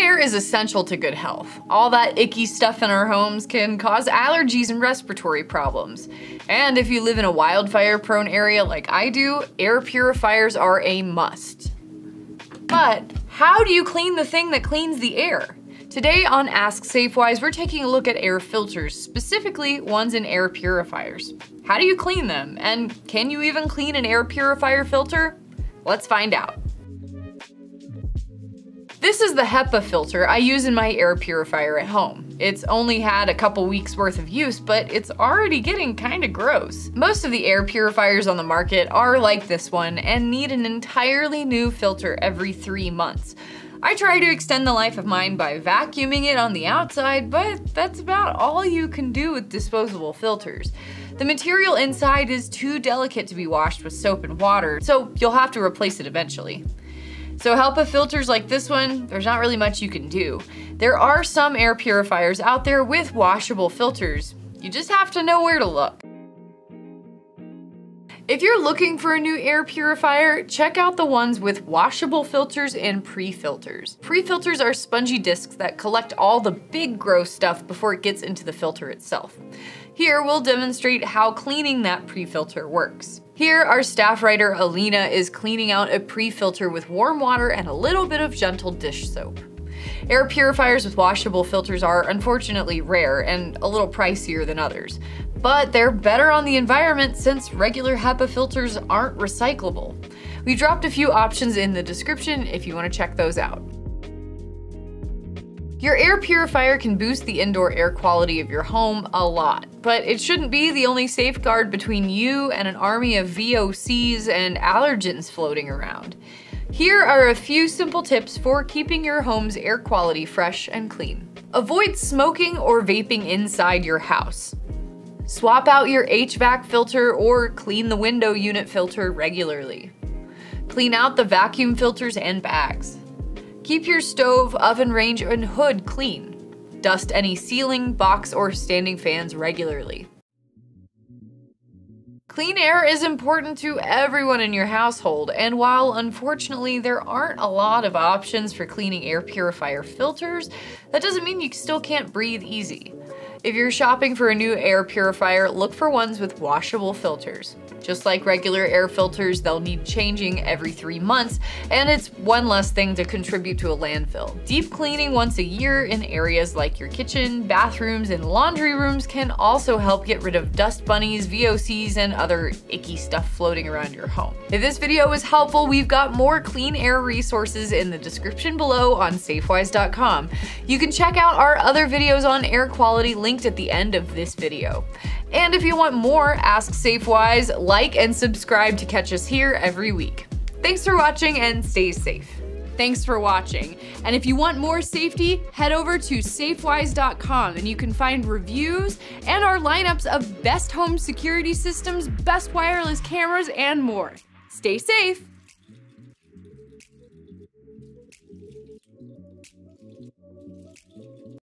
air is essential to good health. All that icky stuff in our homes can cause allergies and respiratory problems. And if you live in a wildfire-prone area like I do, air purifiers are a must. But how do you clean the thing that cleans the air? Today on Ask Safewise, we're taking a look at air filters, specifically ones in air purifiers. How do you clean them? And can you even clean an air purifier filter? Let's find out. This is the HEPA filter I use in my air purifier at home. It's only had a couple weeks worth of use, but it's already getting kinda gross. Most of the air purifiers on the market are like this one and need an entirely new filter every 3 months. I try to extend the life of mine by vacuuming it on the outside, but that's about all you can do with disposable filters. The material inside is too delicate to be washed with soap and water, so you'll have to replace it eventually. So HEPA filters like this one, there's not really much you can do. There are some air purifiers out there with washable filters. You just have to know where to look. If you're looking for a new air purifier, check out the ones with washable filters and pre-filters. Pre-filters are spongy discs that collect all the big gross stuff before it gets into the filter itself. Here, we'll demonstrate how cleaning that pre-filter works. Here, our staff writer Alina is cleaning out a pre-filter with warm water and a little bit of gentle dish soap. Air purifiers with washable filters are unfortunately rare and a little pricier than others, but they're better on the environment since regular HEPA filters aren't recyclable. We dropped a few options in the description if you want to check those out. Your air purifier can boost the indoor air quality of your home a lot, but it shouldn't be the only safeguard between you and an army of VOCs and allergens floating around. Here are a few simple tips for keeping your home's air quality fresh and clean. Avoid smoking or vaping inside your house. Swap out your HVAC filter or clean the window unit filter regularly. Clean out the vacuum filters and bags. Keep your stove, oven range, and hood clean. Dust any ceiling, box, or standing fans regularly. Clean air is important to everyone in your household, and while unfortunately there aren't a lot of options for cleaning air purifier filters, that doesn't mean you still can't breathe easy. If you're shopping for a new air purifier, look for ones with washable filters. Just like regular air filters, they'll need changing every 3 months, and it's one less thing to contribute to a landfill. Deep cleaning once a year in areas like your kitchen, bathrooms, and laundry rooms can also help get rid of dust bunnies, VOCs, and other icky stuff floating around your home. If this video was helpful, we've got more clean air resources in the description below on safewise.com. You can check out our other videos on air quality linked at the end of this video. And if you want more Ask Safewise, like and subscribe to catch us here every week. Thanks for watching and stay safe. Thanks for watching. And if you want more safety, head over to safewise.com and you can find reviews and our lineups of best home security systems, best wireless cameras, and more. Stay safe.